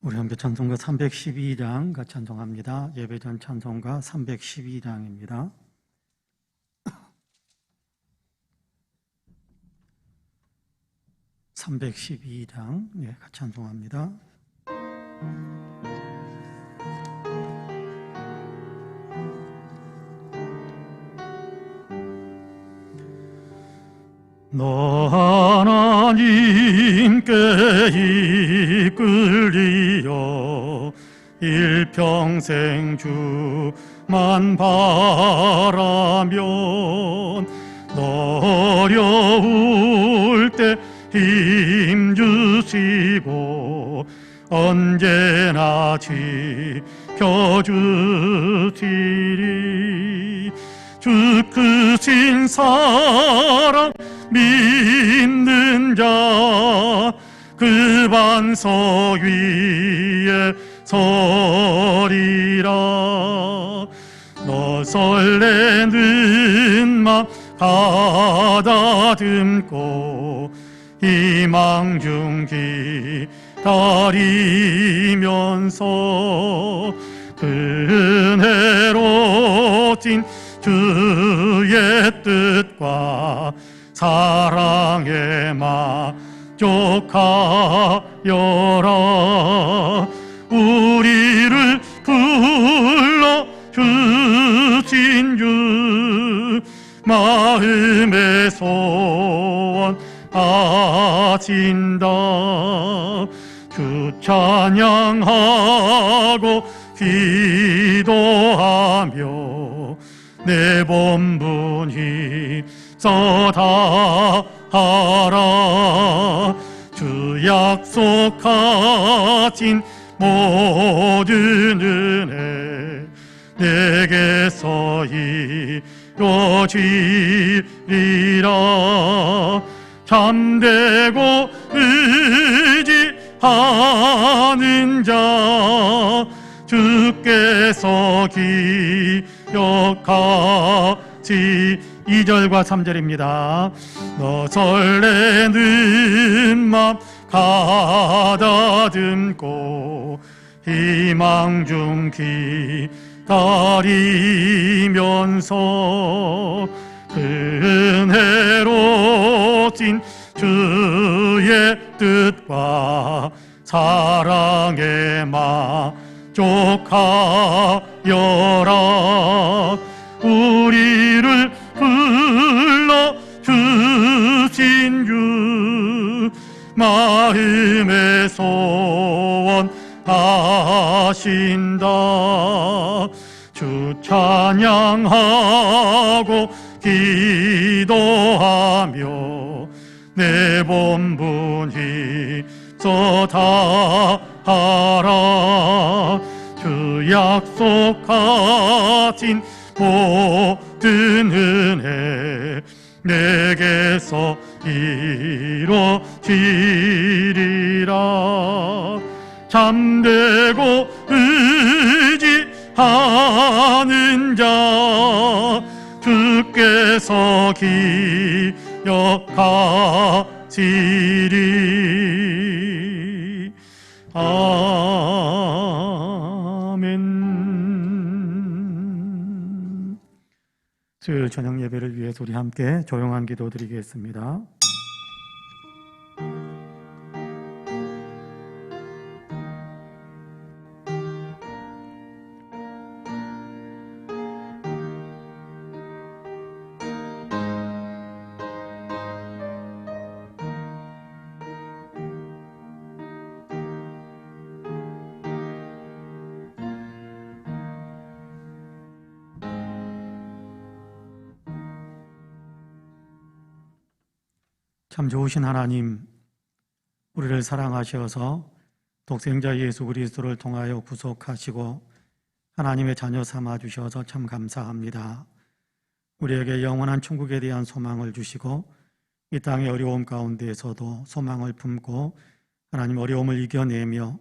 우리 함께 찬송가 312장 같이 찬송합니다. 예배전 찬송가 312장입니다. 네, 같이 찬송합니다. 너 하나님께 이끌리어 일평생 주만 바라면 너 어려울 때 힘주시고 언제나 지켜주시리. 주 크신 사랑 믿는 자 그 반석 위에 서리라. 너 설레는 맘 가다듬고 희망 중 기다리면서 은혜로 진 주의 뜻과 사랑에 만족하여라. 우리를 불러주신 주 마음의 소원 아신다. 주 찬양하고 기도하며 내 본분이 써다하라. 주 약속하신 모든 은혜 내게서 이루어지리라. 참되고 의지하는 자 주께서 기억하시. 2절과 3절입니다. 너 설레는 맘 가다듬고 희망 중 기다리면서 은혜로진 주의 뜻과 사랑에 만족하여라. 우리를 불러주신 주 마음의 소원 아신다. 주 찬양하고 기도하며 내 본분이 써다하라. 주 약속하신 모든 은혜 내게서 이루어지리라. 참되고 의지하는 자 주께서 기억하시리. 아멘. 수요일 저녁 예배를 위해서 우리 함께 조용한 기도 드리겠습니다. 참 좋으신 하나님, 우리를 사랑하셔서 독생자 예수 그리스도를 통하여 구속하시고 하나님의 자녀 삼아주셔서 참 감사합니다. 우리에게 영원한 천국에 대한 소망을 주시고 이 땅의 어려움 가운데에서도 소망을 품고 하나님 어려움을 이겨내며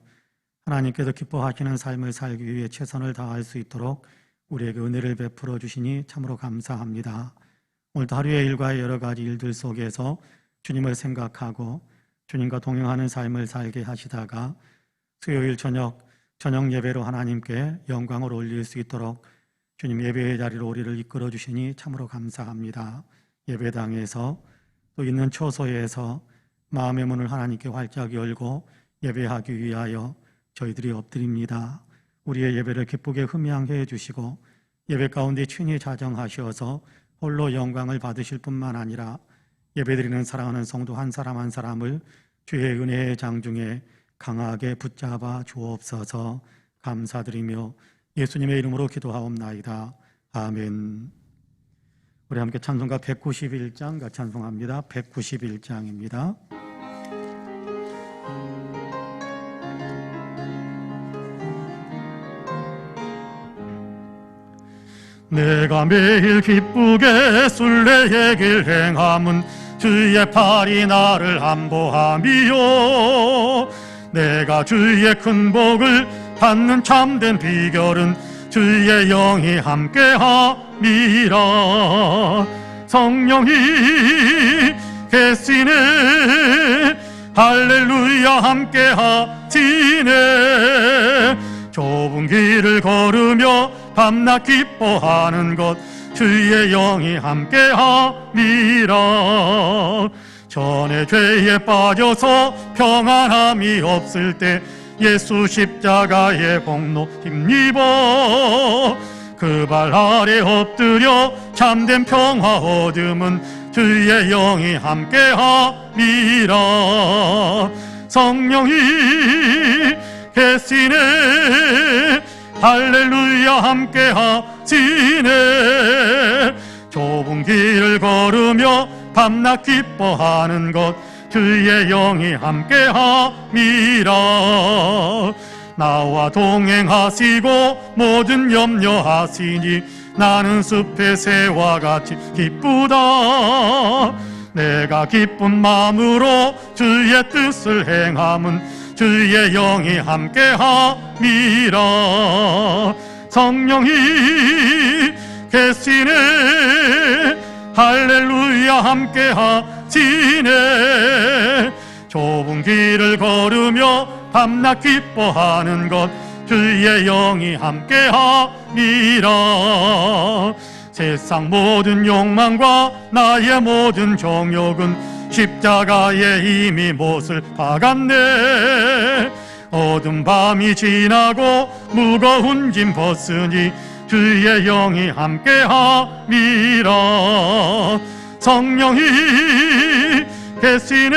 하나님께서 기뻐하시는 삶을 살기 위해 최선을 다할 수 있도록 우리에게 은혜를 베풀어 주시니 참으로 감사합니다. 오늘도 하루의 일과의 여러 가지 일들 속에서 주님을 생각하고 주님과 동행하는 삶을 살게 하시다가 수요일 저녁 예배로 하나님께 영광을 올릴 수 있도록 주님 예배의 자리로 우리를 이끌어 주시니 참으로 감사합니다. 예배당에서 또 있는 처소에서 마음의 문을 하나님께 활짝 열고 예배하기 위하여 저희들이 엎드립니다. 우리의 예배를 기쁘게 흠양해 주시고 예배 가운데 친히 자정하셔서 홀로 영광을 받으실 뿐만 아니라 예배드리는 사랑하는 성도 한 사람 한 사람을 주의 은혜의 장중에 강하게 붙잡아 주옵소서. 감사드리며 예수님의 이름으로 기도하옵나이다. 아멘. 우리 함께 찬송가 191장 같이 찬송합니다. 191장입니다. 내가 매일 기쁘게 순례의 길 행함은 주의 팔이 나를 안보함이요, 내가 주의 큰 복을 받는 참된 비결은 주의 영이 함께함이라. 성령이 계시네, 할렐루야 함께하시네. 좁은 길을 걸으며 밤낮 기뻐하는 것 주의 영이 함께함이라. 전에 죄에 빠져서 평안함이 없을 때 예수 십자가의 공로 힘입어 그 발 아래 엎드려 참된 평화 얻음은 주의 영이 함께함이라. 성령이 계시네, 할렐루야 함께하시네. 좁은 길을 걸으며 밤낮 기뻐하는 것 주의 영이 함께함이라. 나와 동행하시고 모든 염려하시니 나는 숲의 새와 같이 기쁘다. 내가 기쁜 마음으로 주의 뜻을 행함은 주의 영이 함께함이라. 성령이 계시네, 할렐루야 함께하시네. 좁은 길을 걸으며 밤낮 기뻐하는 것 주의 영이 함께함이라. 세상 모든 욕망과 나의 모든 정욕은 십자가에 이미 못을 박았네. 어두운 밤이 지나고 무거운 짐 벗으니 주의 영이 함께함이라. 성령이 계시네,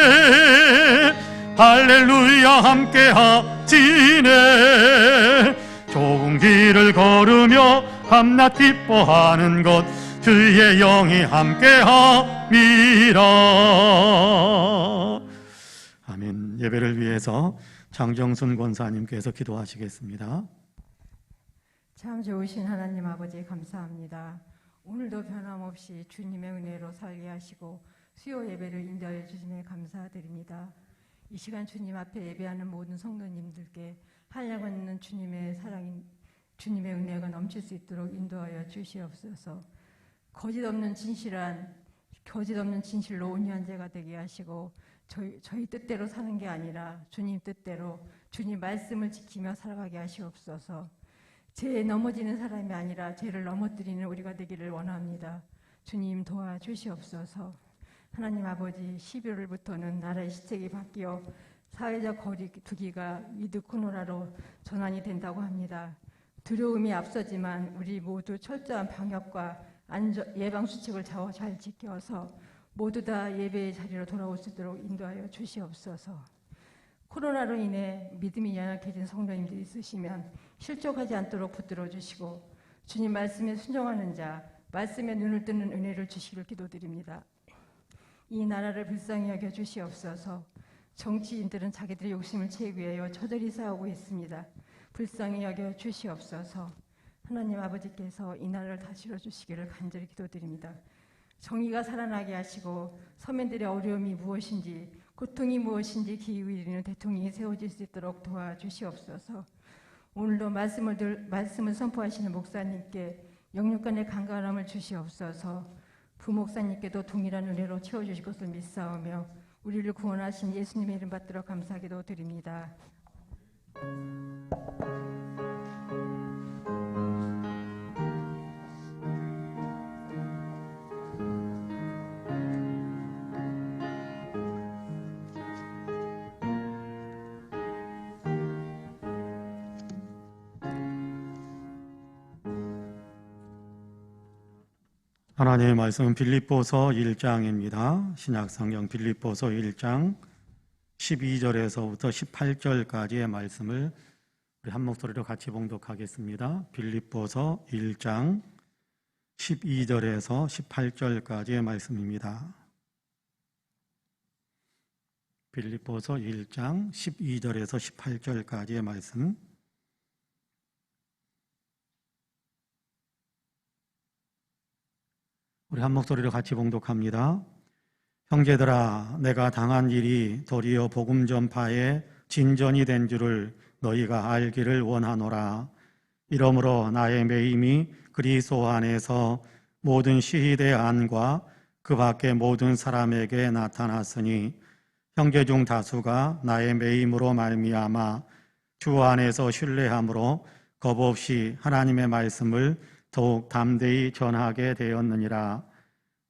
할렐루야 함께하시네. 좁은 길을 걸으며 밤낮 기뻐하는 것 주의 영이 함께함이라. 아멘. 예배를 위해서 장정순 권사님께서 기도하시겠습니다. 참 좋으신 하나님 아버지 감사합니다. 오늘도 변함없이 주님의 은혜로 살게 하시고 수요 예배를 인도하여 주심에 감사드립니다. 이 시간 주님 앞에 예배하는 모든 성도님들께 한량없는 주님의 사랑, 주님의 은혜가 넘칠 수 있도록 인도하여 주시옵소서. 거짓 없는 진실로 온유한 자가 되게 하시고 저희 뜻대로 사는 게 아니라 주님 뜻대로 주님 말씀을 지키며 살아가게 하시옵소서. 죄에 넘어지는 사람이 아니라 죄를 넘어뜨리는 우리가 되기를 원합니다. 주님 도와주시옵소서. 하나님 아버지, 11월부터는 나라의 시책이 바뀌어 사회적 거리두기가 위드 코로나로 전환이 된다고 합니다. 두려움이 앞서지만 우리 모두 철저한 방역과 예방수칙을 잘 지켜서 모두 다 예배의 자리로 돌아올 수 있도록 인도하여 주시옵소서. 코로나로 인해 믿음이 연약해진 성도님들이 있으시면 실족하지 않도록 붙들어 주시고 주님 말씀에 순종하는 자, 말씀에 눈을 뜨는 은혜를 주시길 기도드립니다. 이 나라를 불쌍히 여겨 주시옵소서. 정치인들은 자기들의 욕심을 채우기 위하여 처절히 싸우고 있습니다. 불쌍히 여겨 주시옵소서. 하나님 아버지께서 이 나라를 다스려 주시기를 간절히 기도드립니다. 정의가 살아나게 하시고 서민들의 어려움이 무엇인지, 고통이 무엇인지 기울이는 대통령이 세워질 수 있도록 도와주시옵소서. 오늘도 말씀을 선포하시는 목사님께 영육간의 강건함을 주시옵소서. 부목사님께도 동일한 은혜로 채워주실 것을 믿사오며 우리를 구원하신 예수님의 이름 받들어 감사기도 드립니다. 하나님의 말씀은 빌립보서 1장입니다. 신약성경 빌립보서 1장 12절에서부터 18절까지의 말씀을 우리 한 목소리로 같이 봉독하겠습니다. 빌립보서 1장 12절에서 18절까지의 말씀입니다. 빌립보서 1장 12절에서 18절까지의 말씀. 우리 한 목소리로 같이 봉독합니다. 형제들아, 내가 당한 일이 도리어 복음 전파에 진전이 된 줄을 너희가 알기를 원하노라. 이러므로 나의 매임이 그리스도 안에서 모든 시히대 안과 그 밖의 모든 사람에게 나타났으니 형제 중 다수가 나의 매임으로 말미암아 주 안에서 신뢰함으로 겁없이 하나님의 말씀을 더욱 담대히 전하게 되었느니라.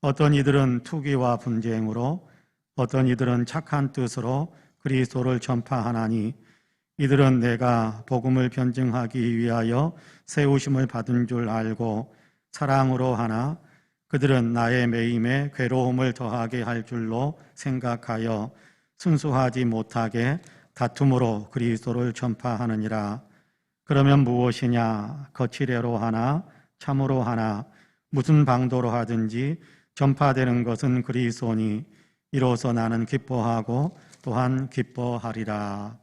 어떤 이들은 투기와 분쟁으로, 어떤 이들은 착한 뜻으로 그리스도를 전파하나니 이들은 내가 복음을 변증하기 위하여 세우심을 받은 줄 알고 사랑으로 하나 그들은 나의 매임에 괴로움을 더하게 할 줄로 생각하여 순수하지 못하게 다툼으로 그리스도를 전파하느니라. 그러면 무엇이냐? 거칠애로 하나 참으로 하나 무슨 방도로 하든지 전파되는 것은 그리스도니 이로써 나는 기뻐하고 또한 기뻐하리라.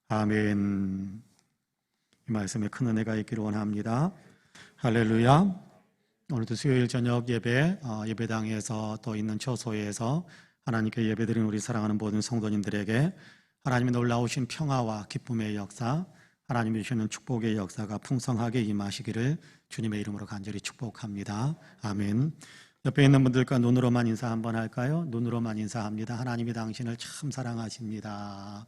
아멘. 이 말씀에 큰 은혜가 있기를 원합니다. 할렐루야. 오늘도 수요일 저녁 예배 예배당에서 또 있는 처소에서 하나님께 예배드린 우리 사랑하는 모든 성도님들에게 하나님의 놀라우신 평화와 기쁨의 역사, 하나님이 주시는 축복의 역사가 풍성하게 임하시기를 주님의 이름으로 간절히 축복합니다. 아멘. 옆에 있는 분들과 눈으로만 인사 한번 할까요? 눈으로만 인사합니다. 하나님이 당신을 참 사랑하십니다.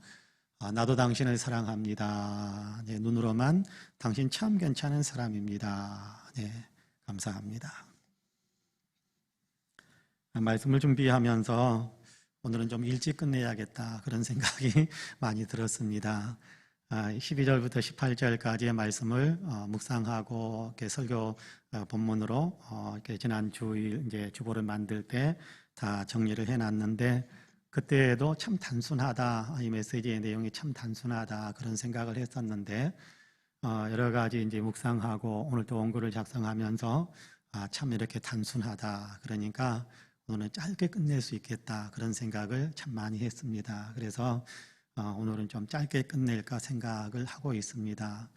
나도 당신을 사랑합니다. 네, 눈으로만 당신 참 괜찮은 사람입니다. 네, 감사합니다. 말씀을 준비하면서 오늘은 좀 일찍 끝내야겠다 그런 생각이 많이 들었습니다. 12절부터 18절까지의 말씀을 묵상하고 이렇게 설교 본문으로 이렇게 지난 주일 이제 주보를 만들 때 다 정리를 해놨는데 그때도 참 단순하다, 이 메시지의 내용이 참 단순하다 그런 생각을 했었는데 여러 가지 이제 묵상하고 오늘 또 원고를 작성하면서 참 이렇게 단순하다, 그러니까 오늘은 짧게 끝낼 수 있겠다 그런 생각을 참 많이 했습니다. 그래서 오늘은 좀 짧게 끝낼까 생각을 하고 있습니다.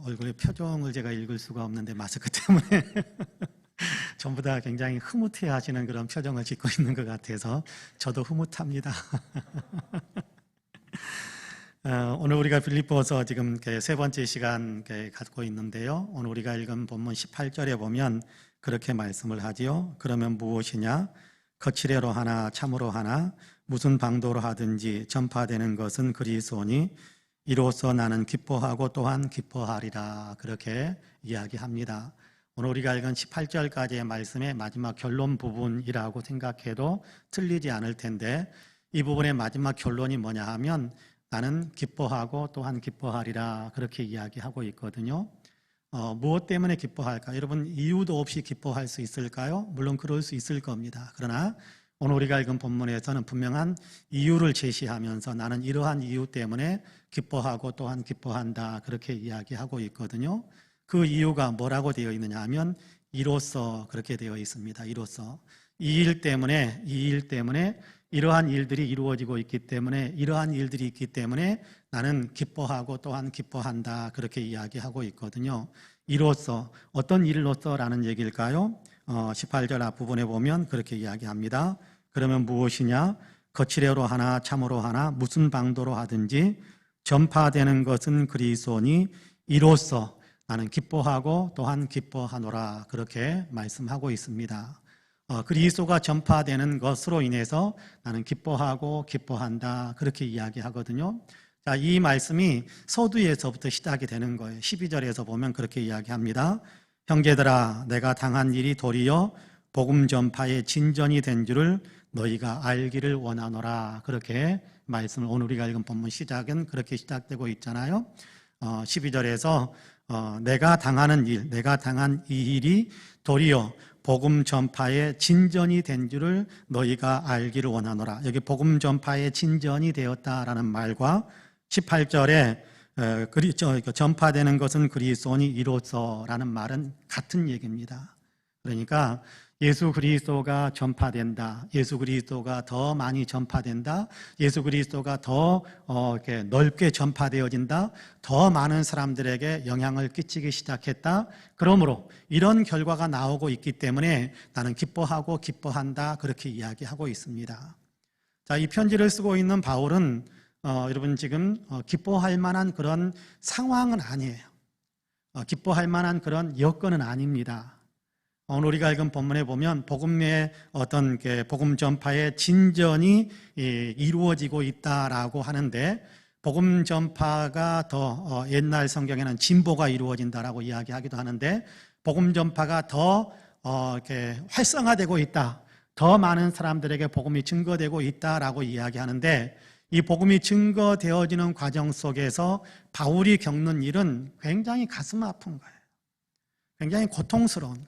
얼굴의 표정을 제가 읽을 수가 없는데 마스크 때문에 전부 다 굉장히 흐뭇해 하시는 그런 표정을 짓고 있는 것 같아서 저도 흐뭇합니다. 오늘 우리가 빌립보서 지금 세 번째 시간 갖고 있는데요. 오늘 우리가 읽은 본문 18절에 보면 그렇게 말씀을 하지요. 그러면 무엇이냐? 거칠애로 하나 참으로 하나 무슨 방도로 하든지 전파되는 것은 그리스도니 이로써 나는 기뻐하고 또한 기뻐하리라. 그렇게 이야기합니다. 오늘 우리가 읽은 18절까지의 말씀의 마지막 결론 부분이라고 생각해도 틀리지 않을 텐데 이 부분의 마지막 결론이 뭐냐 하면 나는 기뻐하고 또한 기뻐하리라 그렇게 이야기하고 있거든요. 무엇 때문에 기뻐할까? 여러분 이유도 없이 기뻐할 수 있을까요? 물론 그럴 수 있을 겁니다. 그러나 오늘 우리가 읽은 본문에서는 분명한 이유를 제시하면서 나는 이러한 이유 때문에 기뻐하고 또한 기뻐한다 그렇게 이야기하고 있거든요. 그 이유가 뭐라고 되어 있느냐 하면 이로써 그렇게 되어 있습니다. 이로써 이 일 때문에 이러한 일들이 이루어지고 있기 때문에 이러한 일들이 있기 때문에 나는 기뻐하고 또한 기뻐한다 그렇게 이야기하고 있거든요. 이로써 어떤 일로써라는 얘기일까요? 18절 앞부분에 보면 그렇게 이야기합니다. 그러면 무엇이냐? 거칠애로 하나 참으로 하나 무슨 방도로 하든지 전파되는 것은 그리스도니 이로써 나는 기뻐하고 또한 기뻐하노라 그렇게 말씀하고 있습니다. 그리스도가 전파되는 것으로 인해서 나는 기뻐하고 기뻐한다 그렇게 이야기하거든요. 자, 이 말씀이 서두에서부터 시작이 되는 거예요. 12절에서 보면 그렇게 이야기합니다. 형제들아, 내가 당한 일이 도리어 복음 전파의 진전이 된 줄을 너희가 알기를 원하노라. 그렇게 말씀을, 오늘 우리가 읽은 본문 시작은 그렇게 시작되고 있잖아요. 12절에서 내가 당한 이 일이 도리어 복음 전파의 진전이 된 줄을 너희가 알기를 원하노라. 여기 복음 전파의 진전이 되었다라는 말과 18절에 전파되는 것은 그리스도니 이로써라는 말은 같은 얘기입니다. 그러니까 예수 그리스도가 전파된다. 예수 그리스도가 더 많이 전파된다. 예수 그리스도가 더 이렇게 넓게 전파되어진다. 더 많은 사람들에게 영향을 끼치기 시작했다. 그러므로 이런 결과가 나오고 있기 때문에 나는 기뻐하고 기뻐한다. 그렇게 이야기하고 있습니다. 자, 이 편지를 쓰고 있는 바울은 여러분 지금 기뻐할 만한 그런 상황은 아니에요. 기뻐할 만한 그런 여건은 아닙니다. 오늘 우리가 읽은 본문에 보면 복음의 어떤 복음 전파의 진전이 이루어지고 있다라고 하는데, 복음 전파가 더 옛날 성경에는 진보가 이루어진다라고 이야기하기도 하는데, 복음 전파가 더 이렇게 활성화되고 있다, 더 많은 사람들에게 복음이 증거되고 있다라고 이야기하는데, 이 복음이 증거되어지는 과정 속에서 바울이 겪는 일은 굉장히 가슴 아픈 거예요. 굉장히 고통스러운 거예요.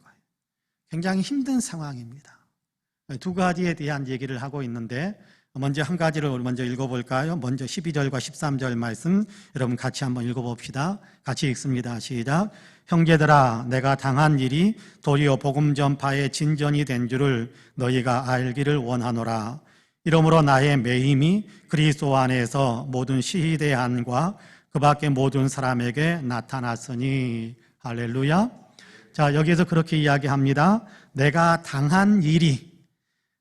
굉장히 힘든 상황입니다. 두 가지에 대한 얘기를 하고 있는데, 먼저 한 가지를 먼저 읽어볼까요? 먼저 12절과 13절 말씀 여러분 같이 한번 읽어봅시다. 같이 읽습니다. 시작. 형제들아, 내가 당한 일이 도리어 복음 전파의 진전이 된 줄을 너희가 알기를 원하노라. 이러므로 나의 매임이 그리스도 안에서 모든 시대한과 그 밖의 모든 사람에게 나타났으니. 할렐루야. 자, 여기에서 그렇게 이야기합니다. 내가 당한 일이,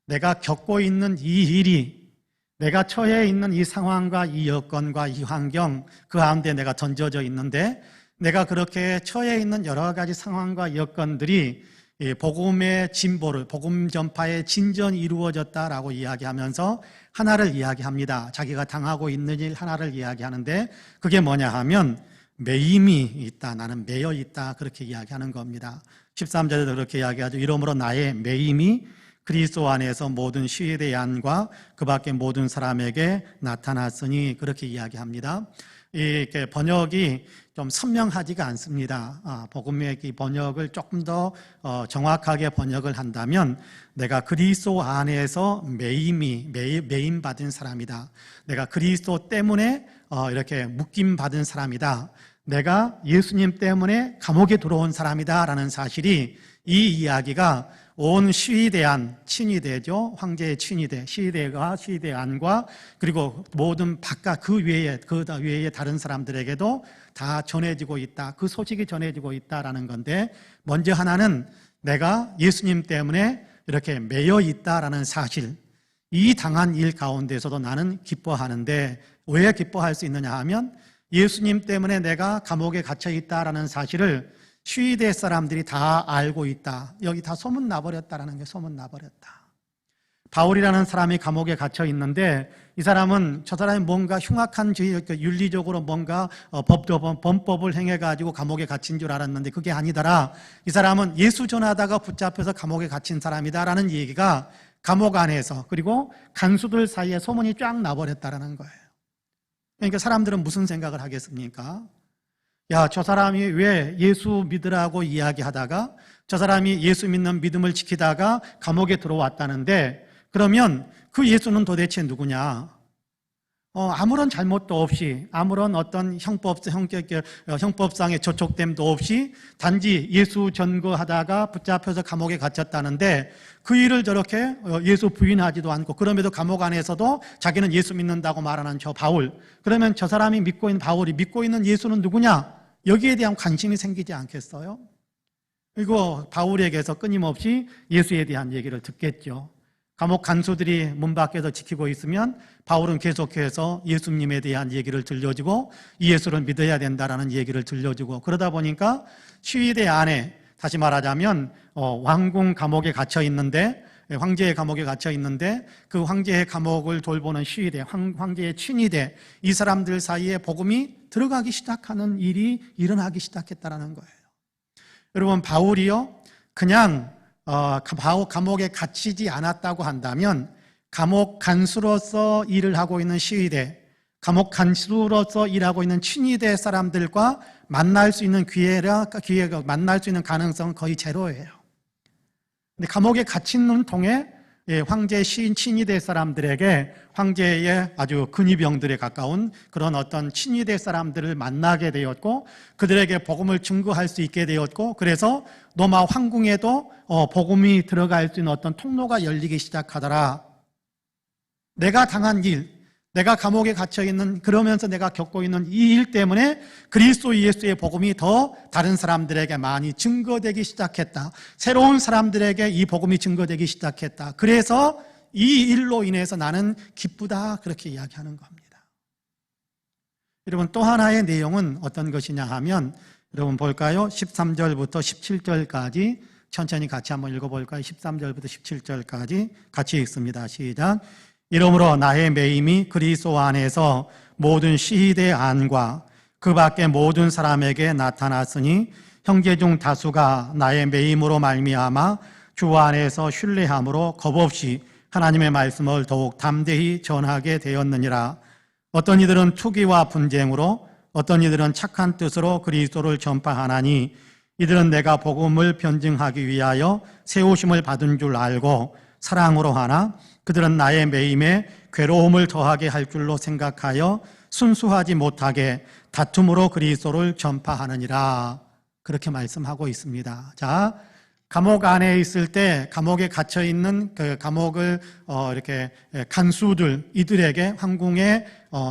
내가 겪고 있는 이 일이, 내가 처해 있는 이 상황과 이 여건과 이 환경, 그 가운데 내가 던져져 있는데, 내가 그렇게 처해 있는 여러 가지 상황과 여건들이 복음의 진보를, 복음 전파의 진전이 이루어졌다라고 이야기하면서 하나를 이야기합니다. 자기가 당하고 있는 일 하나를 이야기하는데, 그게 뭐냐 하면 매임이 있다, 나는 매여 있다, 그렇게 이야기하는 겁니다. 13절에도 그렇게 이야기하죠. 이러므로 나의 매임이 그리스도 안에서 모든 시대안과 그 밖의 모든 사람에게 나타났으니. 그렇게 이야기합니다. 이렇게 번역이 좀 선명하지가 않습니다. 복음의 이 번역을 조금 더 정확하게 번역을 한다면, 내가 그리스도 안에서 매임 받은 사람이다. 내가 그리스도 때문에 이렇게 묶임 받은 사람이다. 내가 예수님 때문에 감옥에 들어온 사람이다 라는 사실이, 이 이야기가 온 시위대안, 친위대죠. 황제의 친위대, 시위대가 시위대안과 그리고 모든 바깥 그 외에 다른 사람들에게도 다 전해지고 있다. 그 소식이 전해지고 있다라는 건데, 먼저 하나는 내가 예수님 때문에 이렇게 매여 있다라는 사실, 이 당한 일 가운데서도 나는 기뻐하는데, 왜 기뻐할 수 있느냐 하면 예수님 때문에 내가 감옥에 갇혀 있다라는 사실을 시위대 사람들이 다 알고 있다. 여기 다 소문나버렸다라는 게, 소문나버렸다. 바울이라는 사람이 감옥에 갇혀 있는데, 이 사람은, 저 사람이 뭔가 흉악한 윤리적으로 뭔가 범법을 행해가지고 감옥에 갇힌 줄 알았는데 그게 아니더라. 이 사람은 예수 전하다가 붙잡혀서 감옥에 갇힌 사람이다라는 얘기가 감옥 안에서, 그리고 간수들 사이에 소문이 쫙 나버렸다라는 거예요. 그러니까 사람들은 무슨 생각을 하겠습니까? 야, 저 사람이 왜 예수 믿으라고 이야기하다가, 저 사람이 예수 믿는 믿음을 지키다가 감옥에 들어왔다는데, 그러면 그 예수는 도대체 누구냐? 아무런 잘못도 없이, 아무런 어떤 형법상의 저촉됨도 없이 단지 예수 전거하다가 붙잡혀서 감옥에 갇혔다는데, 그 일을 저렇게 예수 부인하지도 않고, 그럼에도 감옥 안에서도 자기는 예수 믿는다고 말하는 저 바울, 그러면 저 사람이 믿고 있는, 바울이 믿고 있는 예수는 누구냐? 여기에 대한 관심이 생기지 않겠어요? 그리고 바울에게서 끊임없이 예수에 대한 얘기를 듣겠죠. 감옥 간수들이 문 밖에서 지키고 있으면 바울은 계속해서 예수님에 대한 얘기를 들려주고, 이 예수를 믿어야 된다라는 얘기를 들려주고, 그러다 보니까 시위대 안에, 다시 말하자면 왕궁 감옥에 갇혀 있는데 황제의 감옥에 갇혀 있는데 그 황제의 감옥을 돌보는 시위대, 황제의 친위대, 이 사람들 사이에 복음이 들어가기 시작하는 일이 일어나기 시작했다는 거예요. 여러분, 바울이요, 그냥 감옥에 갇히지 않았다고 한다면 감옥 간수로서 일을 하고 있는 시위대, 감옥 간수로서 일하고 있는 친위대 사람들과 만날 수 있는 기회가 만날 수 있는 가능성은 거의 제로예요. 근데 감옥에 갇힌 통에 황제 친위대 사람들에게 황제의 아주 근위병들에 가까운 그런 어떤 친위대 사람들을 만나게 되었고, 그들에게 복음을 증거할 수 있게 되었고, 그래서 로마 황궁에도 복음이 들어갈 수 있는 어떤 통로가 열리기 시작하더라. 내가 당한 일, 내가 감옥에 갇혀 있는, 그러면서 내가 겪고 있는 이 일 때문에 그리스도 예수의 복음이 더 다른 사람들에게 많이 증거되기 시작했다. 새로운 사람들에게 이 복음이 증거되기 시작했다. 그래서 이 일로 인해서 나는 기쁘다, 그렇게 이야기하는 겁니다. 여러분, 또 하나의 내용은 어떤 것이냐 하면, 여러분 볼까요? 13절부터 17절까지 천천히 같이 한번 읽어볼까요? 13절부터 17절까지 같이 읽습니다. 시작. 이러므로 나의 매임이 그리스도 안에서 모든 시대 안과 그 밖에 모든 사람에게 나타났으니 형제 중 다수가 나의 매임으로 말미암아 주 안에서 신뢰함으로 겁없이 하나님의 말씀을 더욱 담대히 전하게 되었느니라. 어떤 이들은 투기와 분쟁으로, 어떤 이들은 착한 뜻으로 그리스도를 전파하나니 이들은 내가 복음을 변증하기 위하여 세우심을 받은 줄 알고 사랑으로 하나 그들은 나의 매임에 괴로움을 더하게 할 줄로 생각하여 순수하지 못하게 다툼으로 그리스도를 전파하느니라. 그렇게 말씀하고 있습니다. 자, 감옥 안에 있을 때 감옥에 갇혀 있는 그 감옥을 이렇게 간수들, 이들에게 황궁의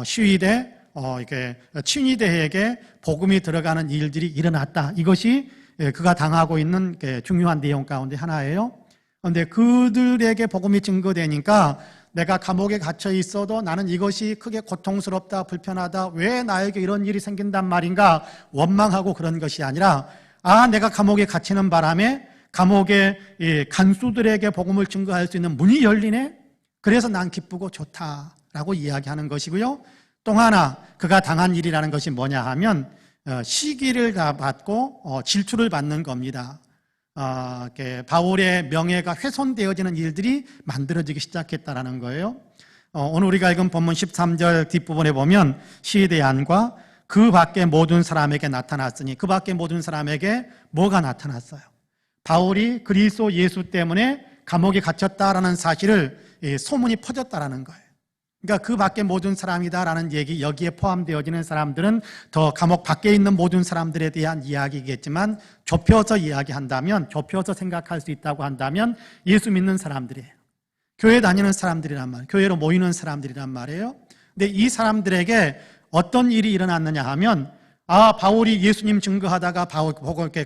시위대, 이렇게 친위대에게 복음이 들어가는 일들이 일어났다. 이것이 그가 당하고 있는 중요한 내용 가운데 하나예요. 그런데 그들에게 복음이 증거되니까 내가 감옥에 갇혀 있어도 나는 이것이 크게 고통스럽다, 불편하다, 왜 나에게 이런 일이 생긴단 말인가 원망하고 그런 것이 아니라, 내가 감옥에 갇히는 바람에 감옥의 간수들에게 복음을 증거할 수 있는 문이 열리네? 그래서 난 기쁘고 좋다라고 이야기하는 것이고요. 또 하나 그가 당한 일이라는 것이 뭐냐 하면 시기를 받고 질투를 받는 겁니다. 바울의 명예가 훼손되어지는 일들이 만들어지기 시작했다는 거예요. 오늘 우리가 읽은 본문 13절 뒷부분에 보면 시위대 안과 그 밖에 모든 사람에게 나타났으니, 그 밖에 모든 사람에게 뭐가 나타났어요? 바울이 그리스도 예수 때문에 감옥에 갇혔다라는 사실을 소문이 퍼졌다라는 거예요. 그러니까 그 밖에 모든 사람이다라는 얘기, 여기에 포함되어지는 사람들은 더 감옥 밖에 있는 모든 사람들에 대한 이야기겠지만, 좁혀서 이야기한다면, 좁혀서 생각할 수 있다고 한다면 예수 믿는 사람들이에요. 교회 다니는 사람들이란 말이에요. 교회로 모이는 사람들이란 말이에요. 근데 이 사람들에게 어떤 일이 일어났느냐 하면, 바울이 예수님 증거하다가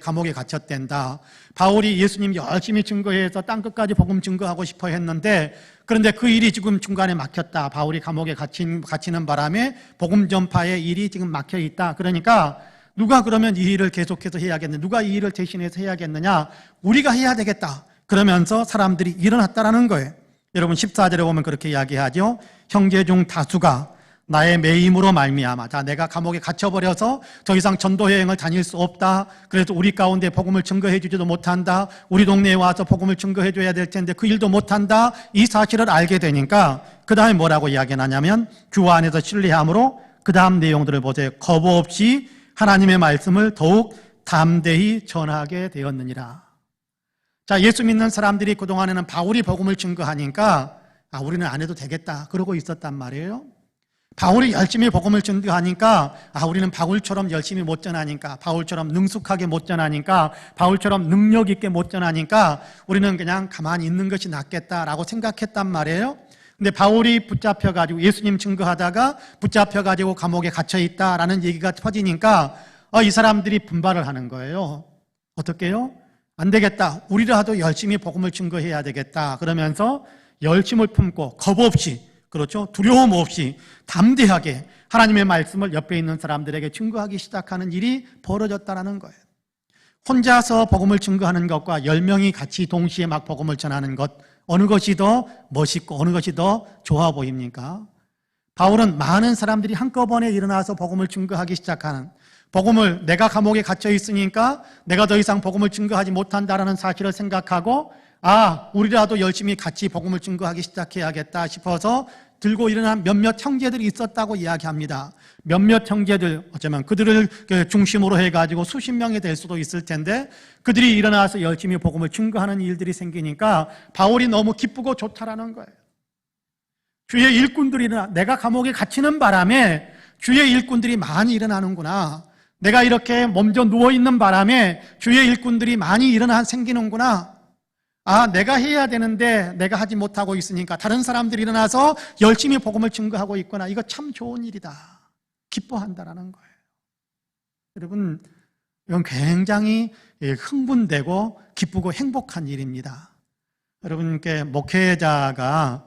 감옥에 갇혔댄다. 바울이 예수님 열심히 증거해서 땅끝까지 복음 증거하고 싶어 했는데, 그런데 그 일이 지금 중간에 막혔다. 바울이 감옥에 갇히는 바람에 복음 전파의 일이 지금 막혀 있다. 그러니까 누가 그러면 이 일을 계속해서 해야겠느냐? 누가 이 일을 대신해서 해야겠느냐? 우리가 해야 되겠다. 그러면서 사람들이 일어났다라는 거예요. 여러분 14절에 보면 그렇게 이야기하죠. 형제 중 다수가 나의 매임으로 말미암아, 내가 감옥에 갇혀버려서 더 이상 전도 여행을 다닐 수 없다. 그래서 우리 가운데 복음을 증거해 주지도 못한다. 우리 동네에 와서 복음을 증거해 줘야 될 텐데 그 일도 못한다. 이 사실을 알게 되니까 그 다음에 뭐라고 이야기하냐면, 주 안에서 신뢰함으로, 그 다음 내용들을 보세요. 겁 없이 하나님의 말씀을 더욱 담대히 전하게 되었느니라. 자, 예수 믿는 사람들이 그동안에는 바울이 복음을 증거하니까 우리는 안 해도 되겠다 그러고 있었단 말이에요. 바울이 열심히 복음을 증거하니까 우리는 바울처럼 열심히 못 전하니까, 바울처럼 능숙하게 못 전하니까, 바울처럼 능력 있게 못 전하니까 우리는 그냥 가만히 있는 것이 낫겠다라고 생각했단 말이에요. 근데 바울이 붙잡혀가지고 예수님 증거하다가 붙잡혀가지고 감옥에 갇혀있다라는 얘기가 퍼지니까 이 사람들이 분발을 하는 거예요. 어떻게 해요? 안 되겠다. 우리라도 열심히 복음을 증거해야 되겠다. 그러면서 열심을 품고 겁 없이, 그렇죠? 두려움 없이 담대하게 하나님의 말씀을 옆에 있는 사람들에게 증거하기 시작하는 일이 벌어졌다는 거예요. 혼자서 복음을 증거하는 것과 10명이 같이 동시에 막 복음을 전하는 것, 어느 것이 더 멋있고 어느 것이 더 좋아 보입니까? 바울은 많은 사람들이 한꺼번에 일어나서 복음을 증거하기 시작하는, 복음을 내가 감옥에 갇혀 있으니까 내가 더 이상 복음을 증거하지 못한다라는 사실을 생각하고 우리라도 열심히 같이 복음을 증거하기 시작해야겠다 싶어서 들고 일어난 몇몇 형제들이 있었다고 이야기합니다. 몇몇 형제들, 어쩌면 그들을 중심으로 해가지고 수십 명이 될 수도 있을 텐데 그들이 일어나서 열심히 복음을 증거하는 일들이 생기니까 바울이 너무 기쁘고 좋다라는 거예요. 주의 일꾼들이 내가 감옥에 갇히는 바람에 주의 일꾼들이 많이 일어나는구나. 내가 이렇게 먼저 누워있는 바람에 주의 일꾼들이 많이 생기는구나. 내가 해야 되는데 내가 하지 못하고 있으니까 다른 사람들이 일어나서 열심히 복음을 증거하고 있구나. 이거 참 좋은 일이다. 기뻐한다라는 거예요. 여러분, 이건 굉장히 흥분되고 기쁘고 행복한 일입니다. 여러분께 목회자가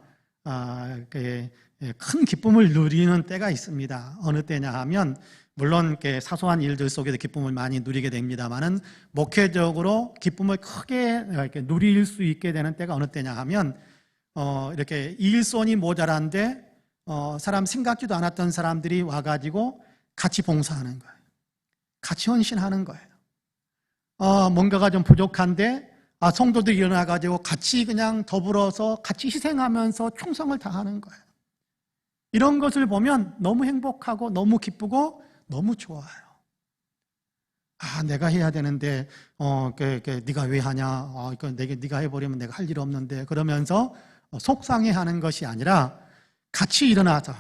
큰 기쁨을 누리는 때가 있습니다. 어느 때냐 하면 물론 사소한 일들 속에서 기쁨을 많이 누리게 됩니다만은 목회적으로 기쁨을 크게 이렇게 누릴 수 있게 되는 때가 어느 때냐 하면 이렇게 일손이 모자란데 사람 생각지도 않았던 사람들이 와가지고 같이 봉사하는 거예요. 같이 헌신하는 거예요. 뭔가가 좀 부족한데 성도들이 일어나가지고 같이 그냥 더불어서 같이 희생하면서 충성을 다하는 거예요. 이런 것을 보면 너무 행복하고 너무 기쁘고 너무 좋아요. 내가 해야 되는데 네가 왜 하냐? 네가 해버리면 내가 할 일 없는데 그러면서 속상해하는 것이 아니라 같이 일어나서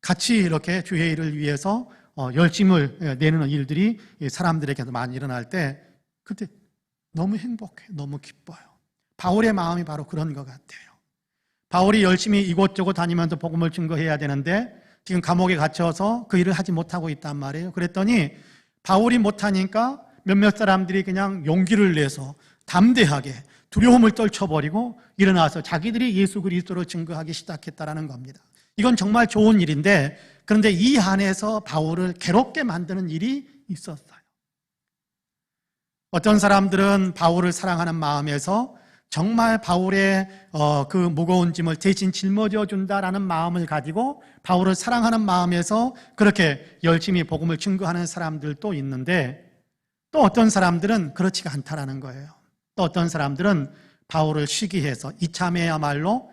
같이 이렇게 주의 일을 위해서 열심을 내는 일들이 사람들에게도 많이 일어날 때 그때 너무 행복해, 너무 기뻐요. 바울의 마음이 바로 그런 것 같아요. 바울이 열심히 이곳저곳 다니면서 복음을 증거해야 되는데 지금 감옥에 갇혀서 그 일을 하지 못하고 있단 말이에요. 그랬더니 바울이 못하니까 몇몇 사람들이 그냥 용기를 내서 담대하게 두려움을 떨쳐버리고 일어나서 자기들이 예수 그리스도를 증거하기 시작했다는 겁니다. 이건 정말 좋은 일인데 그런데 이 안에서 바울을 괴롭게 만드는 일이 있었어요. 어떤 사람들은 바울을 사랑하는 마음에서 정말 바울의 그 무거운 짐을 대신 짊어져 준다라는 마음을 가지고 바울을 사랑하는 마음에서 그렇게 열심히 복음을 증거하는 사람들도 있는데 또 어떤 사람들은 그렇지가 않다라는 거예요. 또 어떤 사람들은 바울을 시기해서 이참에야말로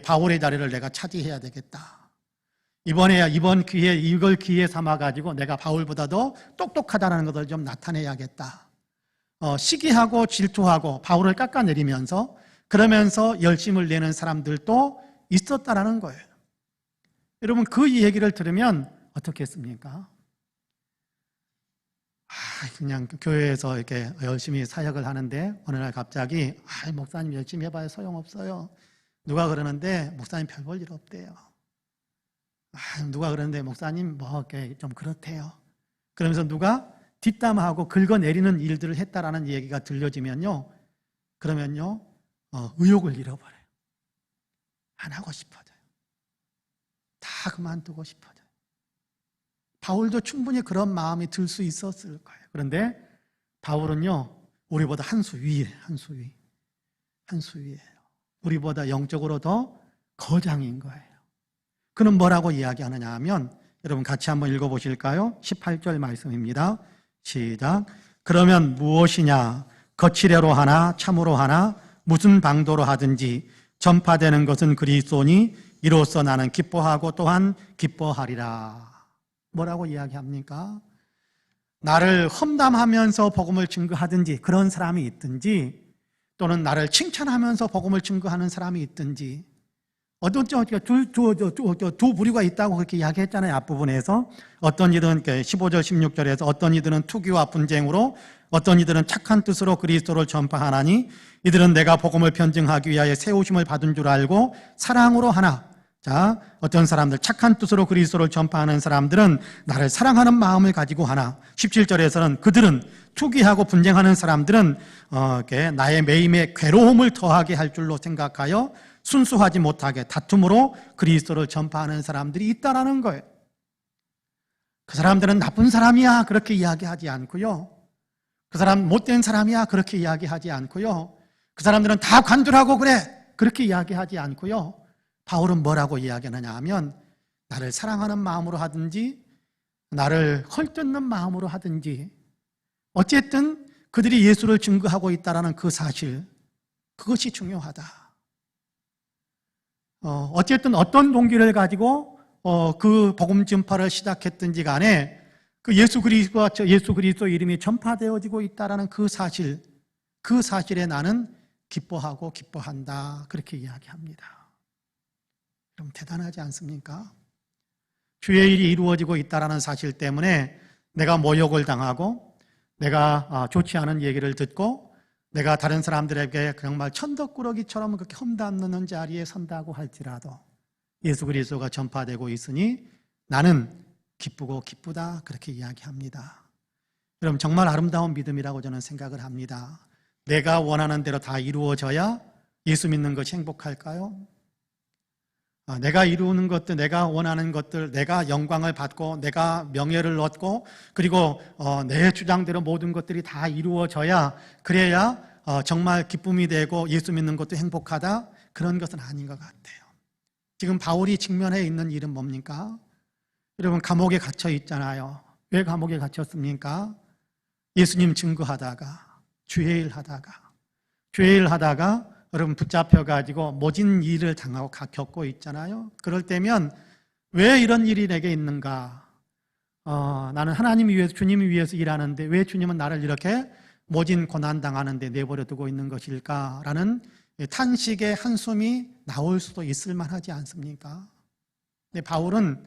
바울의 자리를 내가 차지해야 되겠다. 이번 기회에 이걸 기회 삼아가지고 내가 바울보다 더 똑똑하다는 것을 좀 나타내야겠다. 시기하고 질투하고 바울을 깎아내리면서 그러면서 열심을 내는 사람들도 있었다라는 거예요. 여러분 그 얘기를 들으면 어떻겠습니까? 그냥 교회에서 이렇게 열심히 사역을 하는데 어느 날 갑자기 목사님 열심히 해봐야 소용없어요. 누가 그러는데 목사님 별 볼 일 없대요. 누가 그러는데 목사님 뭐 이렇게 좀 그렇대요. 그러면서 누가 뒷담화하고 긁어내리는 일들을 했다라는 얘기가 들려지면요, 그러면요 의욕을 잃어버려요. 안 하고 싶어져요. 다 그만두고 싶어져요. 바울도 충분히 그런 마음이 들 수 있었을 거예요. 그런데 바울은요 우리보다 한 수 위예요. 우리보다 영적으로 더 거장인 거예요. 그는 뭐라고 이야기하느냐 하면 여러분 같이 한번 읽어보실까요? 18절 말씀입니다. 시작. 그러면 무엇이냐? 거칠애로 하나 참으로 하나 무슨 방도로 하든지 전파되는 것은 그리스도니 이로써 나는 기뻐하고 또한 기뻐하리라. 뭐라고 이야기합니까? 나를 험담하면서 복음을 증거하든지 그런 사람이 있든지 또는 나를 칭찬하면서 복음을 증거하는 사람이 있든지 두 부류가 있다고 그렇게 이야기했잖아요. 앞부분에서 어떤 이들은 15절 16절에서 어떤 이들은 투기와 분쟁으로 어떤 이들은 착한 뜻으로 그리스도를 전파하나니 이들은 내가 복음을 변증하기 위하여 세우심을 받은 줄 알고 사랑으로 하나. 자, 어떤 사람들 착한 뜻으로 그리스도를 전파하는 사람들은 나를 사랑하는 마음을 가지고 하나. 17절에서는 그들은 투기하고 분쟁하는 사람들은 나의 매임에 괴로움을 더하게 할 줄로 생각하여 순수하지 못하게 다툼으로 그리스도를 전파하는 사람들이 있다라는 거예요. 그 사람들은 나쁜 사람이야 그렇게 이야기하지 않고요. 그 사람 못된 사람이야 그렇게 이야기하지 않고요. 그 그 사람들은 다 관두라고 그래. 그렇게 이야기하지 않고요. 바울은 뭐라고 이야기하느냐 하면 나를 사랑하는 마음으로 하든지 나를 헐뜯는 마음으로 하든지 어쨌든 그들이 예수를 증거하고 있다는 그 사실, 그것이 중요하다. 어쨌든 어떤 동기를 가지고 그 복음 전파를 시작했든지 간에 그 예수 그리스도 이름이 전파되어지고 있다는 그 사실, 그 사실에 나는 기뻐하고 기뻐한다. 그렇게 이야기합니다. 그럼 대단하지 않습니까? 주의 일이 이루어지고 있다는 사실 때문에 내가 모욕을 당하고 내가 좋지 않은 얘기를 듣고 내가 다른 사람들에게 정말 천덕꾸러기처럼 그렇게 험담는 자리에 선다고 할지라도 예수 그리스도가 전파되고 있으니 나는 기쁘고 기쁘다. 그렇게 이야기합니다. 여러분 정말 아름다운 믿음이라고 저는 생각을 합니다. 내가 원하는 대로 다 이루어져야 예수 믿는 것이 행복할까요? 내가 이루는 것들, 내가 원하는 것들, 내가 영광을 받고 내가 명예를 얻고 그리고 내 주장대로 모든 것들이 다 이루어져야 그래야 정말 기쁨이 되고 예수 믿는 것도 행복하다? 그런 것은 아닌 것 같아요. 지금 바울이 직면해 있는 일은 뭡니까? 여러분 감옥에 갇혀 있잖아요. 왜 감옥에 갇혔습니까? 예수님 증거하다가 주의 일 하다가 여러분 붙잡혀가지고 모진 일을 당하고 겪고 있잖아요. 그럴 때면 왜 이런 일이 내게 있는가? 나는 하나님을 위해서 주님을 위해서 일하는데 왜 주님은 나를 이렇게 모진 고난 당하는데 내버려 두고 있는 것일까라는 탄식의 한숨이 나올 수도 있을 만하지 않습니까? 근데 바울은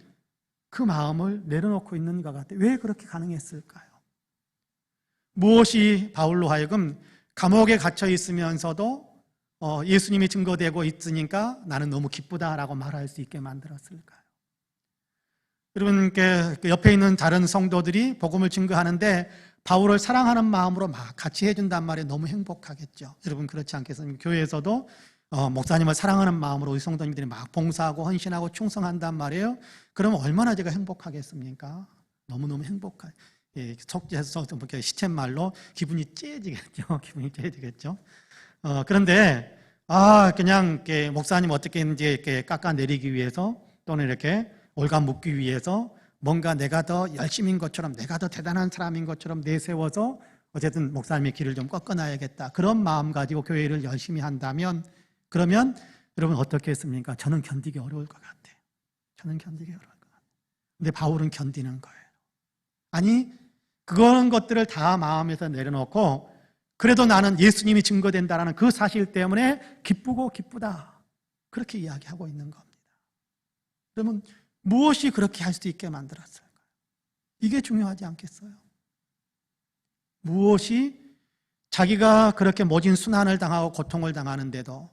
그 마음을 내려놓고 있는 것 같아요. 왜 그렇게 가능했을까요? 무엇이 바울로 하여금 감옥에 갇혀 있으면서도 예수님이 증거되고 있으니까 나는 너무 기쁘다라고 말할 수 있게 만들었을까요? 여러분, 그 옆에 있는 다른 성도들이 복음을 증거하는데 바울을 사랑하는 마음으로 막 같이 해준단 말이에요. 너무 행복하겠죠. 여러분 그렇지 않겠습니까? 교회에서도 목사님을 사랑하는 마음으로 우리 성도님들이 막 봉사하고 헌신하고 충성한단 말이에요. 그러면 얼마나 제가 행복하겠습니까? 너무너무 행복해요. 속죄해서 시쳇말로 기분이 째지겠죠. 기분이 째지겠죠. 그런데 그냥 이렇게 목사님 어떻게 이제 이렇게 깎아내리기 위해서 또는 이렇게 올가묶기 위해서 뭔가 내가 더 열심인 것처럼 내가 더 대단한 사람인 것처럼 내세워서 어쨌든 목사님의 길을 좀 꺾어놔야겠다. 그런 마음 가지고 교회 일을 열심히 한다면 그러면 여러분 어떻게 했습니까? 저는 견디기 어려울 것 같아요. 저는 견디기 어려울 것 같아요. 근데 바울은 견디는 거예요. 아니 그런 것들을 다 마음에서 내려놓고 그래도 나는 예수님이 증거된다는 그 사실 때문에 기쁘고 기쁘다. 그렇게 이야기하고 있는 겁니다. 그러면 무엇이 그렇게 할 수 있게 만들었을까요? 이게 중요하지 않겠어요? 무엇이 자기가 그렇게 모진 순환을 당하고 고통을 당하는데도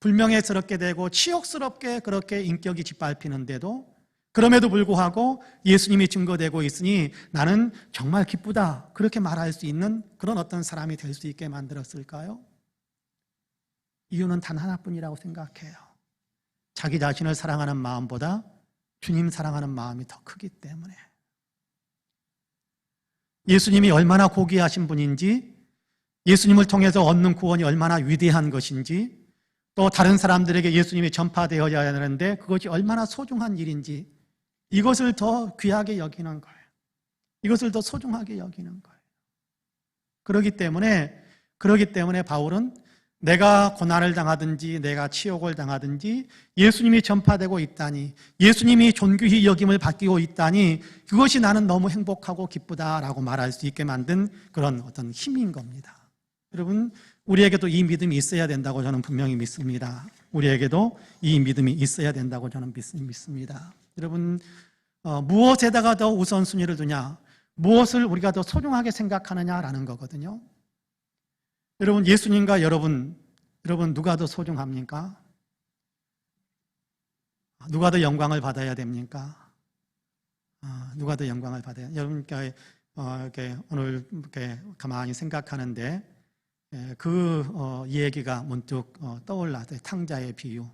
불명예스럽게 되고 치욕스럽게 그렇게 인격이 짓밟히는데도 그럼에도 불구하고 예수님이 증거되고 있으니 나는 정말 기쁘다. 그렇게 말할 수 있는 그런 어떤 사람이 될 수 있게 만들었을까요? 이유는 단 하나뿐이라고 생각해요. 자기 자신을 사랑하는 마음보다 주님 사랑하는 마음이 더 크기 때문에. 예수님이 얼마나 고귀하신 분인지, 예수님을 통해서 얻는 구원이 얼마나 위대한 것인지, 또 다른 사람들에게 예수님이 전파되어야 하는데 그것이 얼마나 소중한 일인지 이것을 더 귀하게 여기는 거예요. 이것을 더 소중하게 여기는 거예요. 그렇기 때문에 바울은 내가 고난을 당하든지 내가 치욕을 당하든지 예수님이 전파되고 있다니, 예수님이 존귀히 여김을 받고 있다니 그것이 나는 너무 행복하고 기쁘다라고 말할 수 있게 만든 그런 어떤 힘인 겁니다. 여러분, 우리에게도 이 믿음이 있어야 된다고 저는 분명히 믿습니다. 우리에게도 이 믿음이 있어야 된다고 저는 믿습니다. 여러분, 무엇에다가 더 우선순위를 두냐, 무엇을 우리가 더 소중하게 생각하느냐라는 거거든요. 여러분, 예수님과 여러분 누가 더 소중합니까? 누가 더 영광을 받아야 됩니까? 누가 더 영광을 받아야? 여러분, 이렇게 오늘 이렇게 가만히 생각하는데 이 얘기가 문득 떠올라서 탕자의 비유,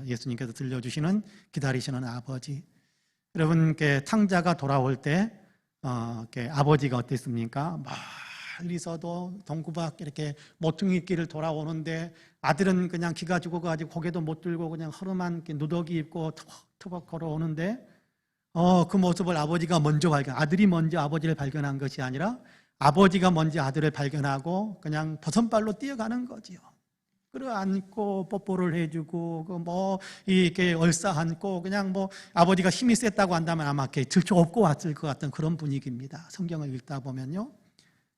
예수님께서 들려주시는 기다리시는 아버지. 여러분, 탕자가 돌아올 때 아버지가 어땠습니까? 막 멀리서도 동구박 이렇게 모퉁이 길을 돌아오는데 아들은 그냥 기가 죽어가지고 고개도 못 들고 그냥 허름한 누더기 입고 터벅터벅 걸어오는데 그 모습을 아버지가 먼저 아들이 먼저 아버지를 발견한 것이 아니라 아버지가 먼저 아들을 발견하고 그냥 버선발로 뛰어가는 거지요. 끌어안고 뽀뽀를 해주고 이렇게 얼싸안고 그냥 아버지가 힘이 셌다고 한다면 아마 이렇게 들쳐 업고 왔을 것 같은 그런 분위기입니다. 성경을 읽다 보면요.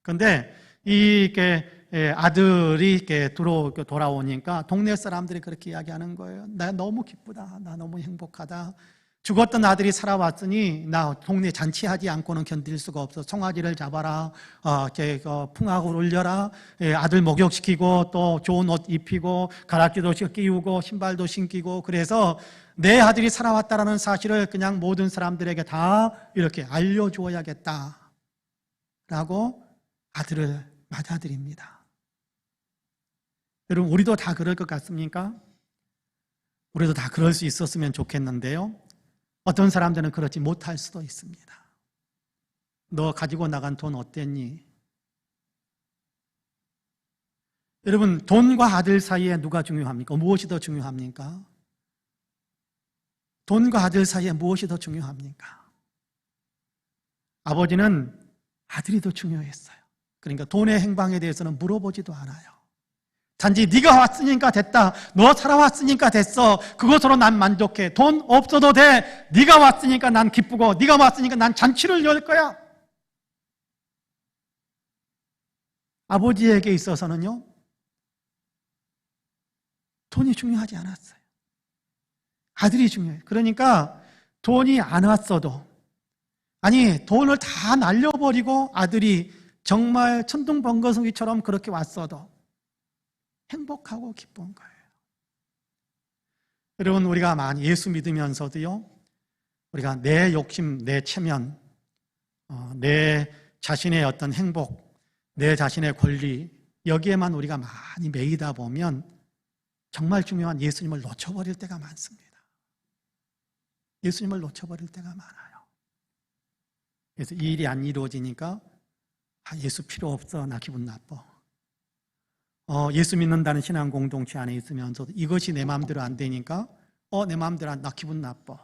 그런데 이렇게 아들이 이렇게 돌아오니까 동네 사람들이 그렇게 이야기하는 거예요. 나 너무 기쁘다. 나 너무 행복하다. 죽었던 아들이 살아왔으니 나 동네 잔치하지 않고는 견딜 수가 없어. 송아지를 잡아라. 풍악을 울려라. 아들 목욕시키고 또 좋은 옷 입히고 가락지도 끼우고 신발도 신기고 그래서 내 아들이 살아왔다라는 사실을 그냥 모든 사람들에게 다 이렇게 알려주어야겠다. 라고 아들을 맞아들입니다. 여러분, 우리도 다 그럴 것 같습니까? 우리도 다 그럴 수 있었으면 좋겠는데요. 어떤 사람들은 그렇지 못할 수도 있습니다. 너 가지고 나간 돈 어땠니? 여러분, 돈과 아들 사이에 누가 중요합니까? 무엇이 더 중요합니까? 돈과 아들 사이에 무엇이 더 중요합니까? 아버지는 아들이 더 중요했어요. 그러니까 돈의 행방에 대해서는 물어보지도 않아요. 단지 네가 왔으니까 됐다. 너 살아왔으니까 됐어. 그것으로 난 만족해. 돈 없어도 돼. 네가 왔으니까 난 기쁘고 네가 왔으니까 난 잔치를 열 거야. 아버지에게 있어서는요, 돈이 중요하지 않았어요. 아들이 중요해요. 그러니까 돈이 안 왔어도, 아니 돈을 다 날려버리고 아들이 정말 천둥번거성이처럼 그렇게 왔어도 행복하고 기쁜 거예요. 여러분, 우리가 많이 예수 믿으면서도요, 우리가 내 욕심, 내 체면, 내 자신의 어떤 행복, 내 자신의 권리, 여기에만 우리가 많이 매이다 보면 정말 중요한 예수님을 놓쳐버릴 때가 많습니다. 예수님을 놓쳐버릴 때가 많아요. 그래서 이 일이 안 이루어지니까 예수 필요 없어, 나 기분 나빠. 예수 믿는다는 신앙 공동체 안에 있으면서도 이것이 내 마음대로 안 되니까 내 마음대로 나 기분 나빠.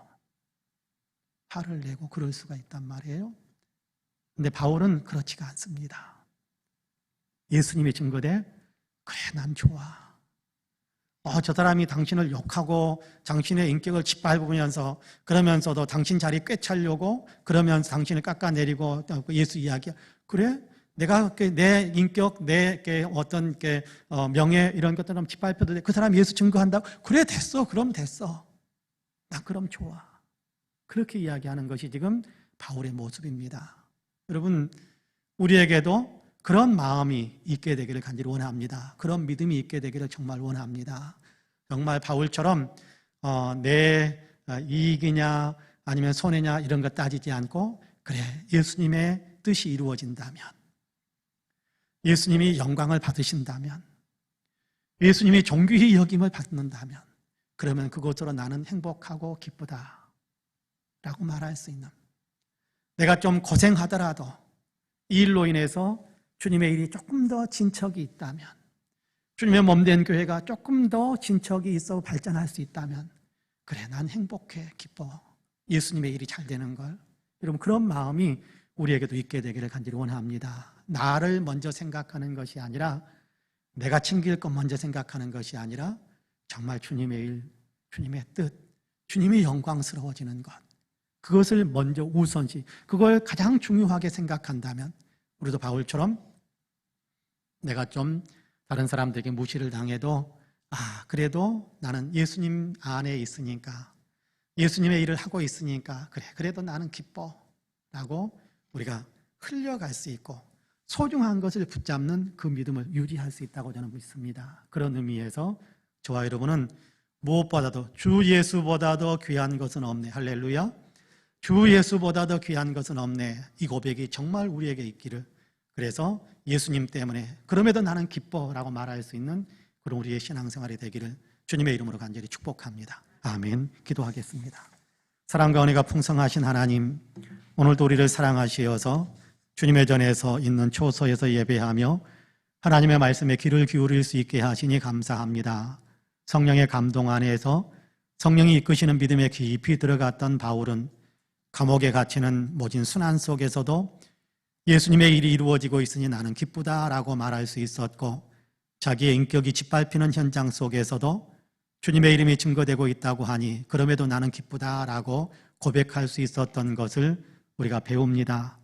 화를 내고 그럴 수가 있단 말이에요. 근데 바울은 그렇지가 않습니다. 예수님이 증거대, 그래 난 좋아. 저 사람이 당신을 욕하고 당신의 인격을 짓밟으면서 그러면서도 당신 자리 꿰차려고 그러면서 당신을 깎아내리고 예수 이야기야. 그래? 내가 내 인격, 내 어떤 명예 이런 것들은 짓밟혀도 돼. 그 사람 예수 증거한다고? 그래 됐어. 그럼 됐어. 나 그럼 좋아. 그렇게 이야기하는 것이 지금 바울의 모습입니다. 여러분, 우리에게도 그런 마음이 있게 되기를 간절히 원합니다. 그런 믿음이 있게 되기를 정말 원합니다. 정말 바울처럼 내 이익이냐 아니면 손해냐 이런 것 따지지 않고 그래 예수님의 뜻이 이루어진다면, 예수님이 영광을 받으신다면, 예수님이 존귀히 여김을 받는다면 그러면 그것으로 나는 행복하고 기쁘다 라고 말할 수 있는, 내가 좀 고생하더라도 이 일로 인해서 주님의 일이 조금 더 진척이 있다면, 주님의 몸된 교회가 조금 더 진척이 있어 발전할 수 있다면 그래 난 행복해, 기뻐, 예수님의 일이 잘 되는 걸. 여러분, 그런 마음이 우리에게도 있게 되기를 간절히 원합니다. 나를 먼저 생각하는 것이 아니라, 내가 챙길 것 먼저 생각하는 것이 아니라 정말 주님의 일, 주님의 뜻, 주님이 영광스러워지는 것, 그것을 먼저 우선시, 그걸 가장 중요하게 생각한다면 우리도 바울처럼 내가 좀 다른 사람들에게 무시를 당해도 그래도 나는 예수님 안에 있으니까, 예수님의 일을 하고 있으니까 그래 그래도 나는 기뻐 라고 우리가 흘려갈 수 있고 소중한 것을 붙잡는 그 믿음을 유지할 수 있다고 저는 믿습니다. 그런 의미에서 저와 여러분은 무엇보다도 주 예수보다 더 귀한 것은 없네. 할렐루야. 주 예수보다 더 귀한 것은 없네. 이 고백이 정말 우리에게 있기를, 그래서 예수님 때문에 그럼에도 나는 기뻐라고 말할 수 있는 그런 우리의 신앙생활이 되기를 주님의 이름으로 간절히 축복합니다. 아멘. 기도하겠습니다. 사랑과 은혜가 풍성하신 하나님, 오늘도 우리를 사랑하시어서 주님의 전에서 있는 초소에서 예배하며 하나님의 말씀에 귀를 기울일 수 있게 하시니 감사합니다. 성령의 감동 안에서 성령이 이끄시는 믿음에 깊이 들어갔던 바울은 감옥에 갇히는 모진 순환 속에서도 예수님의 일이 이루어지고 있으니 나는 기쁘다라고 말할 수 있었고, 자기의 인격이 짓밟히는 현장 속에서도 주님의 이름이 증거되고 있다고 하니 그럼에도 나는 기쁘다라고 고백할 수 있었던 것을 우리가 배웁니다.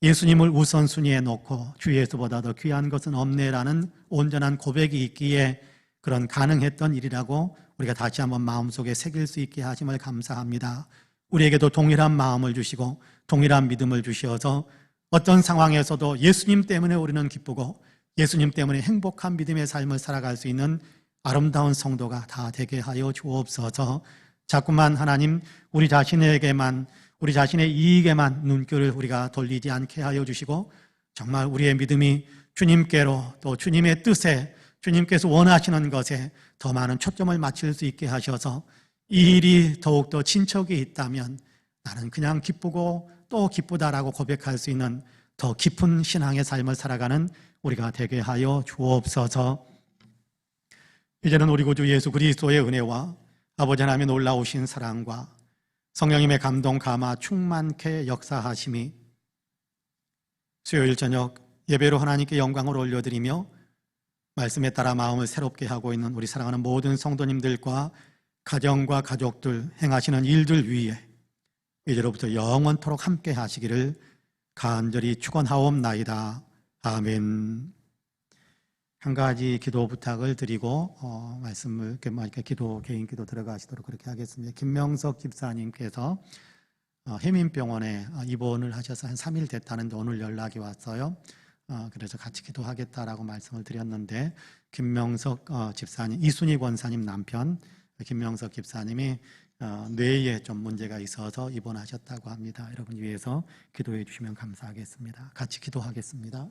예수님을 우선순위에 놓고 주 예수보다 더 귀한 것은 없네라는 온전한 고백이 있기에 그런 가능했던 일이라고 우리가 다시 한번 마음속에 새길 수 있게 하심을 감사합니다. 우리에게도 동일한 마음을 주시고 동일한 믿음을 주시어서 어떤 상황에서도 예수님 때문에 우리는 기쁘고 예수님 때문에 행복한 믿음의 삶을 살아갈 수 있는 아름다운 성도가 다 되게 하여 주옵소서. 자꾸만 하나님 우리 자신에게만, 우리 자신의 이익에만 눈길을 우리가 돌리지 않게 하여 주시고, 정말 우리의 믿음이 주님께로, 또 주님의 뜻에, 주님께서 원하시는 것에 더 많은 초점을 맞출 수 있게 하셔서 이 일이 더욱더 친척이 있다면 나는 그냥 기쁘고 또 기쁘다라고 고백할 수 있는 더 깊은 신앙의 삶을 살아가는 우리가 되게 하여 주옵소서. 이제는 우리 구주 예수 그리스도의 은혜와 아버지 하나님의 놀라우신 사랑과 성령님의 감동 감화 충만케 역사하심이 수요일 저녁 예배로 하나님께 영광을 올려드리며 말씀에 따라 마음을 새롭게 하고 있는 우리 사랑하는 모든 성도님들과 가정과 가족들 행하시는 일들 위에 이제로부터 영원토록 함께 하시기를 간절히 축원하옵나이다. 아멘. 한 가지 기도 부탁을 드리고 말씀을 개인 기도 들어가시도록 그렇게 하겠습니다. 김명석 집사님께서 해민병원에 입원을 하셔서 한 3일 됐다는데 오늘 연락이 왔어요. 그래서 같이 기도하겠다라고 말씀을 드렸는데, 김명석 집사님, 이순희 권사님 남편 김명석 집사님이 뇌에 좀 문제가 있어서 입원하셨다고 합니다. 여러분 위해서 기도해 주시면 감사하겠습니다. 같이 기도하겠습니다.